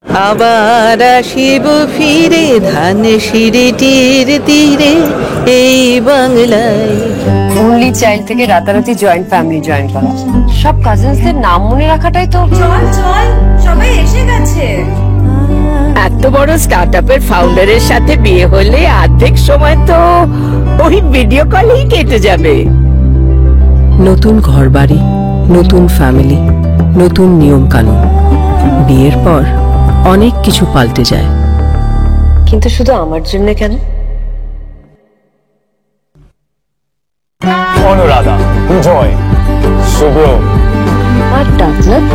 আবার আসিব ফিরে ধানসিঁড়িটির তীরে এই বাংলায়। অনলি চাইল্ড থেকে রাতারাতি জয়েন্ট ফ্যামিলি জয়েন করা, সব কাজিনসদের নাম মনে রাখাটাই তো। চল চল, সবাই এসে গেছে। এত বড় স্টার্টআপের ফাউন্ডারের সাথে বিয়ে হলে অর্ধেক সময় তো ওই ভিডিও কলেই কেটে যাবে। নতুন ঘরবাড়ি, নতুন ফ্যামিলি, নতুন নিয়ম কানুন। বিয়ের পর অনেক কিছু পাল্টে যায়, কিন্তু শুধু আমার জন্য কেন? অনুরাধা, জয়, শুভ্র আর ডাকনাথ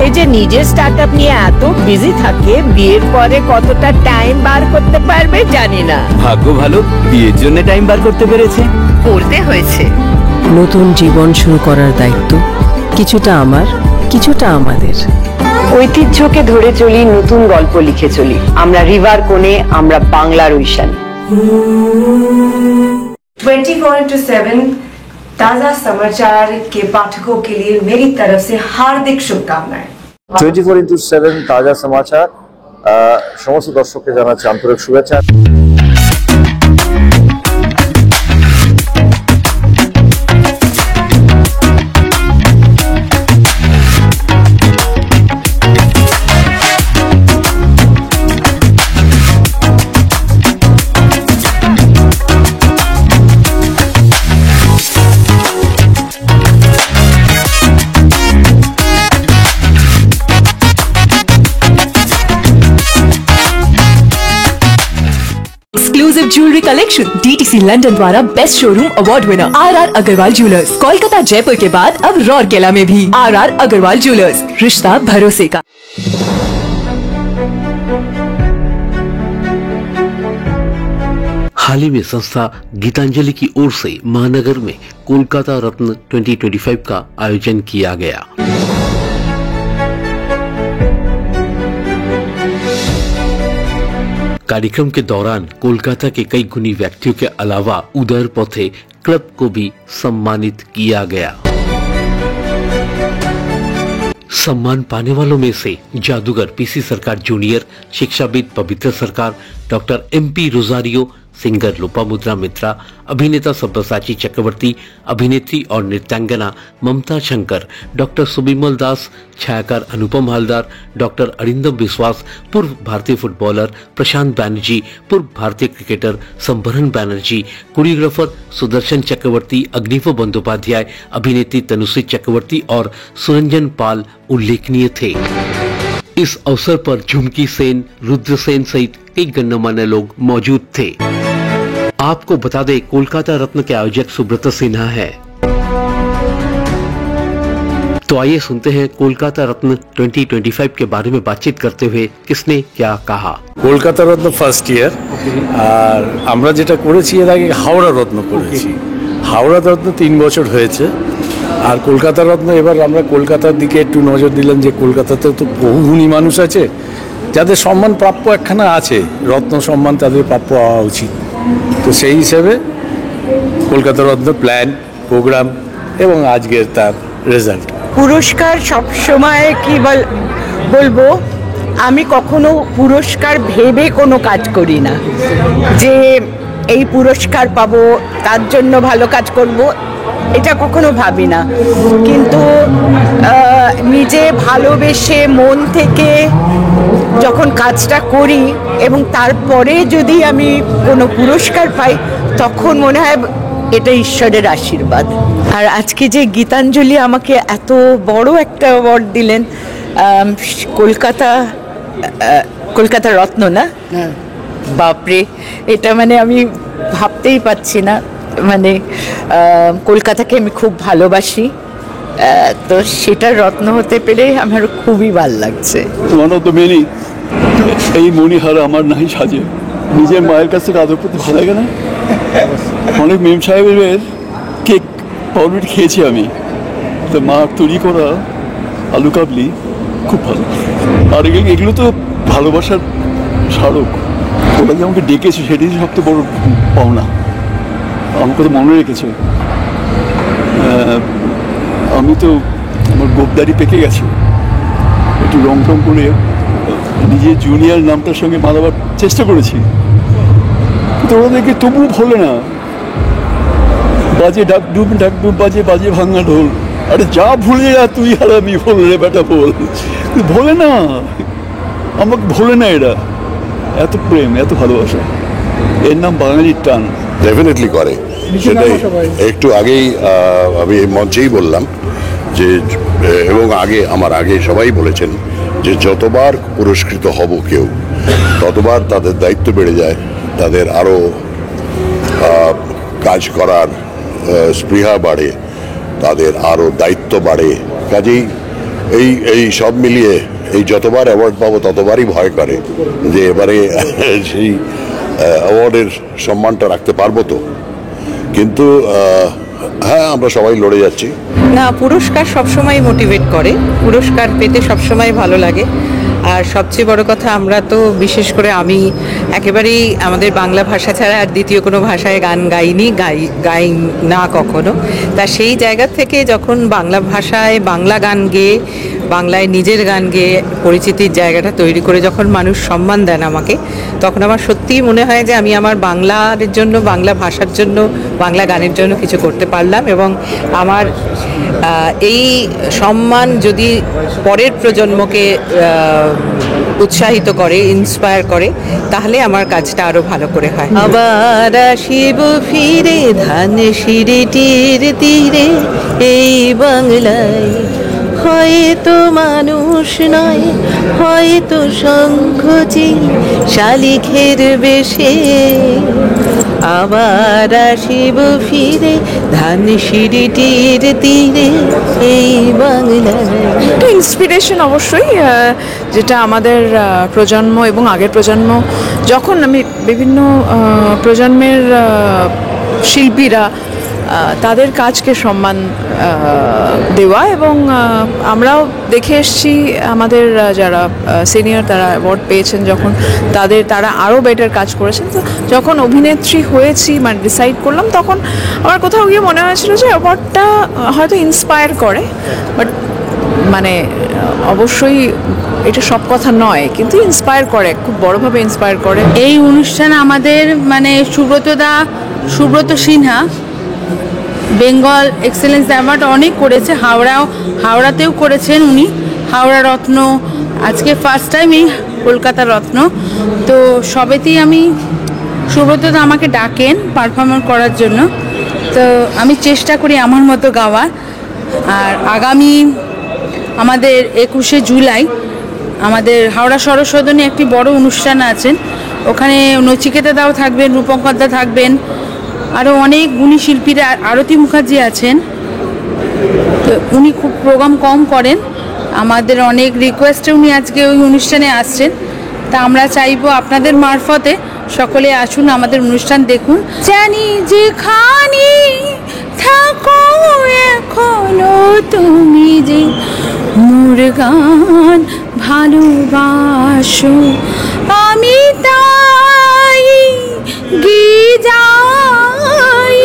এই যে নিজের স্টার্টআপ নিয়ে এত বিজি থাকে, বিয়ের পরে কতটা টাইম বার করতে পারবে জানি না। ভাগ্য ভালো, বিয়ের জন্য টাইম বার করতে পেরেছে। করতে হয়েছে। নতুন জীবন শুরু করার দায়িত্ব কিছুটা আমার, কিছুটা আমাদের। ঐতিহ্যকে ধরে চলি, নতুন গল্প লিখে চলি। আমরা রিভার কোণে, আমরা বাংলার ঐশান। 24/7 ताजा समाचार के पाठकों के लिए मेरी तरफ से हार्दिक शुभकामनाएं। 24/7 তাজা সমাচার সমস্ত দর্শককে জানাচ্ছি আন্তরিক শুভেচ্ছা। Exclusive jewellery collection DTC London द्वारा best showroom award winner RR Agarwal jewellers, Kolkata Jaipur के बाद अब रौरकेला में भी आरआर अग्रवाल ज्वेलर्स, रिश्ता भरोसे का। हाल ही में संस्था गीतांजलि की ओर से महानगर में कोलकाता रत्न 2025 का आयोजन किया गया। कार्यक्रम के दौरान कोलकाता के कई गुणी व्यक्तियों के अलावा उदर पथे क्लब को भी सम्मानित किया गया। सम्मान पाने वालों में से जादूगर पीसी सरकार जूनियर, शिक्षाविद Pavitra Sarkar, doctor MP Rosario, singer Lopamudra Mitra, अभिनेता सब्यसाची चक्रवर्ती, अभिनेत्री और नृत्यांगना ममता शंकर, डॉक्टर सुबिमल दास, छायाकार अनुपम हालदार, डॉक्टर अरिंदम विश्वास, पूर्व भारतीय फुटबॉलर प्रशांत बैनर्जी, पूर्व भारतीय क्रिकेटर संभरण बैनर्जी, कोरियोग्राफर सुदर्शन चक्रवर्ती, अग्निव बंदोपाध्याय, अभिनेत्री तनुश्री चक्रवर्ती और सुरंजन पाल उल्लेखनीय थे। इस अवसर पर झुमकी सेन, रुद्र सेन सहित कई गण्यमान्य लोग मौजूद थे। आपको बता दें, कोलकाता रत्न के आयोजक सुब्रत सिन्हा है। तो आइए सुनते हैं कोलकाता रत्न 2025 के बारे में बातचीत करते हुए किसने क्या कहा। কলকাতা রত্ন ফার্স্ট ইয়ার, আর আমরা যেটা করেছি এর আগে হাওড়া রত্ন করেছি। হাওড়া রত্ন 3 বছর হয়েছে, আর কলকাতা রত্ন এবার আমরা কলকাতার দিকে একটু নজর দিলাম যে কলকাতাতে তো বহু গুণী মানুষ আছে যাদের সম্মান প্রাপ্য একখানা আছে, রত্ন সম্মান তাদের প্রাপ্য হওয়া উচিত। তো সেই হিসেবে কলকাতা রত্ন প্ল্যান, প্রোগ্রাম এবং আজকের তার রেজাল্ট। পুরস্কার সব সময় কি বলবো, আমি কখনো পুরস্কার ভেবে কোনো কাজ করি না যে এই পুরস্কার পাবো তার জন্য ভালো কাজ করব, এটা কখনো ভাবি না। কিন্তু নিজে ভালোবেসে মন থেকে যখন কাজটা করি এবং তারপরে যদি আমি কোনো পুরস্কার পাই তখন মনে হয় এটা ঈশ্বরের আশীর্বাদ। আর আজকে যে গীতাঞ্জলি আমাকে এত বড় একটা অ্যাওয়ার্ড দিলেন, কলকাতা রত্ন না, বাপরে, এটা মানে আমি ভাবতেই পাচ্ছি না। মানে কলকাতাকে আমি খুব ভালোবাসি, তো সেটার রত্ন হতে পেরে আমার খুবই ভালো লাগছে। এই মণিহার আমার নাই সাজে, নিজের মায়ের কাছ থেকে আদর করতে ভালো লাগে না? অনেক মেম সাহেবের কেক পাউরুটি খেয়েছি আমি, তো মা তৈরি করা আলু কাবলি খুব ভালো। আর এগুলো তো ভালোবাসার স্মারক। ওরা যে আমাকে ডেকেছে সেটাই সবচেয়ে বড় পাওনা, আমাকে তো মনে রেখেছে। আমি তো আমার গোপদারি পেকে গেছে, একটু রং টং করে নিজের জুনিয়র নামটার সঙ্গে মানাবার চেষ্টা করেছি, কিন্তু ওদেরকে তবুও ভোলে না। বাজে ডাকডুম ডাকডুম বাজে বাজে ভাঙা ঢোল, আরে যা ভুলে যা তুই আর আমি, বল রে বেটা বল, ভোলে না, আমাকে ভোলে না। এরা এত প্রেম, এত ভালোবাসা, এর নাম বাঙালির টান। ডেফিনেটলি করে, সেটাই একটু আগেই আমি এই মঞ্চেই বললাম যে, এবং আমার আগে সবাই বলেছেন যে যতবার পুরস্কৃত হব কেউ, ততবার তাদের দায়িত্ব বেড়ে যায়, তাদের আরও কাজ করার স্পৃহা বাড়ে, তাদের আরও দায়িত্ব বাড়ে। কাজেই এই সব মিলিয়ে এই যতবার অ্যাওয়ার্ড পাবো ততবারই ভয় করে যে এবারে সেই অ্যাওয়ার্ডের সম্মানটা রাখতে পারবো তো। কিন্তু হ্যাঁ, আমরা সবাই লড়ে যাচ্ছি। না, পুরস্কার সবসময় মোটিভেট করে, পুরস্কার পেতে সবসময় ভালো লাগে। আর সবচেয়ে বড় কথা, আমরা তো বিশেষ করে আমি একেবারেই আমাদের বাংলা ভাষা ছাড়া আর দ্বিতীয় কোনো ভাষায় গান গাই না কখনো। তা সেই জায়গা থেকে যখন বাংলা ভাষায় বাংলা গান গেয়ে, বাংলায় নিজের গান গেয়ে পরিচিতির জায়গাটা তৈরি করে যখন মানুষ সম্মান দেন আমাকে, তখন আমার সত্যিই মনে হয় যে আমি আমার বাংলার জন্য, বাংলা ভাষার জন্য, বাংলা গানের জন্য কিছু করতে পারলাম। এবং আমার এই সম্মান যদি পরের প্রজন্মকে উৎসাহিত করে, ইন্সপায়ার করে, তাহলে আমার কাজটা আরো ভালো করে হয়। আবার আসিব ফিরে ধান সিঁড়িটির তীরে এই বাংলায়, হয়তো মানুষ নয়, হয়তো শঙ্খচিল শালিখের বেশে, আবার আসিব ফিরে ধান সিঁড়িটির তীরে এই বাংলায়। একটা ইন্সপিরেশন অবশ্যই, যেটা আমাদের প্রজন্ম এবং আগের প্রজন্ম, যখন আমি বিভিন্ন প্রজন্মের শিল্পীরা তাদের কাজকে সম্মান দেওয়া, এবং আমরাও দেখে এসেছি আমাদের যারা সিনিয়র তারা অ্যাওয়ার্ড পেয়েছেন, যখন তারা আরও বেটার কাজ করেছেন। তো যখন অভিনেত্রী হয়েছি, মানে ডিসাইড করলাম, তখন আমার কোথাও গিয়ে মনে হয়েছিল যে অ্যাওয়ার্ডটা হয়তো ইন্সপায়ার করে, বাট মানে অবশ্যই এটা সব কথা নয়, কিন্তু ইন্সপায়ার করে, খুব বড়ভাবে ইন্সপায়ার করে। এই অনুষ্ঠান আমাদের মানে সুব্রত সিনহা বেঙ্গল এক্সেলেন্স অ্যাওয়ার্ড অনেক করেছে, হাওড়াতেও করেছেন উনি, হাওড়া রত্ন, আজকে ফার্স্ট টাইম এই কলকাতা রত্ন। তো সবেতেই আমি, সুব্রতদা আমাকে ডাকেন পারফর্ম করার জন্য, তো আমি চেষ্টা করি আমার মতো গাওয়ার। আর আগামী আমাদের 21শে জুলাই আমাদের হাওড়া সরস্বদনে একটি বড় অনুষ্ঠান আছেন, ওখানে নচিকেতা দাও থাকবেন, রূপঙ্কর দা থাকবেন, আরও অনেক গুণী শিল্পীরা, আরতি মুখার্জি আছেন। তো উনি খুব প্রোগ্রাম কম করেন, আমাদের অনেক রিকোয়েস্টে উনি আজকে ওই অনুষ্ঠানে আসছেন। তা আমরা চাইবো আপনাদের মারফতে সকলে আসুন, আমাদের অনুষ্ঠান দেখুন। জানি যেখানে থাকো এখনো তুমি যে মোর গান ভালোবাসো, আমি তাই যাই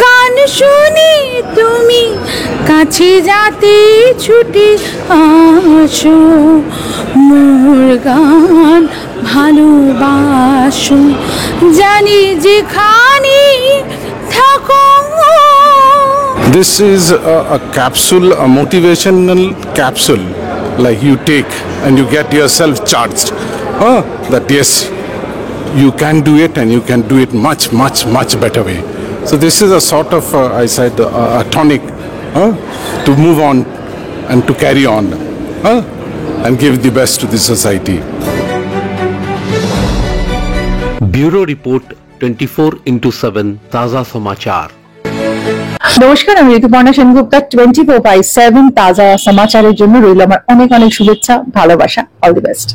গান শুনি তুমি কাছে যাতে ছুটে আসো, মোর গান ভালোবাসো, জানি যেখানে থাকো। This is a capsule, a motivational capsule, like you take and you get yourself charged. That yes, you can do it and you can do it much better way. So this is a sort of, I said, a tonic to move on and to carry on and give the best to the society. Bureau Report 24/7 ताज़ा समाचार। নমস্কার, আমি ঋতুপর্ণা সেনগুপ্তা। 24/7 তাজা সমাচারের জন্য রইল আমার অনেক অনেক শুভেচ্ছা, ভালোবাসা। All the best.